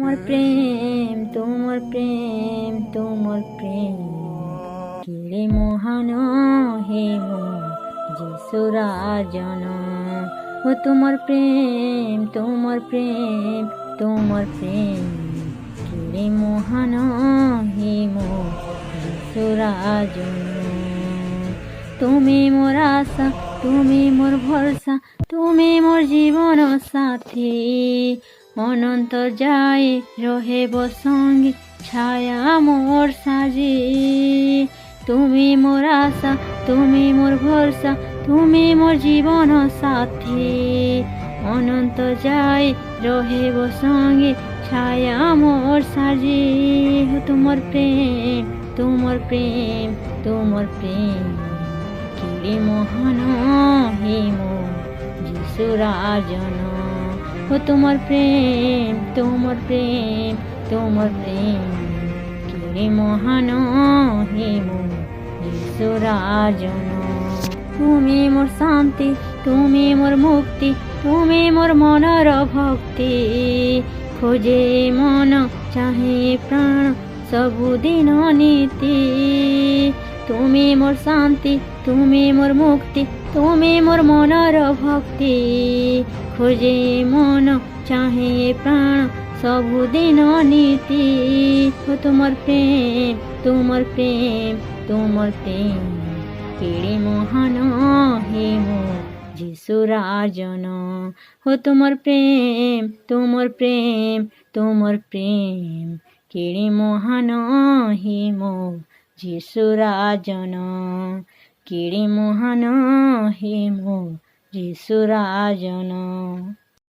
তোমার প্রেম তোমার প্রেম কিরে মহান হে মো যিশুরাজন ও তোমার প্রেম তোমার প্রেম কিরে মহান হে মো যিশুরাজন তুমি মোর আশা তুমি মোর ভরসা তুমি মোর জীবন সাথী অনন্ত যায় রহেব সঙ্গে ছায়া মোর সাজি তুমি মোর আশা তুমি মোর ভরসা তুমি মোর জীবন সাথী অনন্ত যায় রহেব সঙ্গে ছায়া মোর সাজি তোমার প্রেম তোমার প্রেম কিরে মহান হে মো যিশুরাজন ও তোমার প্রেম কিরে মহান হে মো যিশুরাজন তুমি মোর শান্তি তুমি মোর মুক্তি তুমি মোর মনর ভক্তি খোঁজে মন চাহে প্রাণ सबुदिन नीति তুমি মোর শান্তি তুমি মোর মুক্তি তুমি মোর মনর ভক্তি খোঁজে মন চাহে প্রাণ सबुदिन নীতি তোমার প্রেম কিরে মহান হে মো যিশুরাজন তোমার প্রেম কিরে মহান হে মো যিশুরাজন কিরে মহান হে মো যিশুরাজন।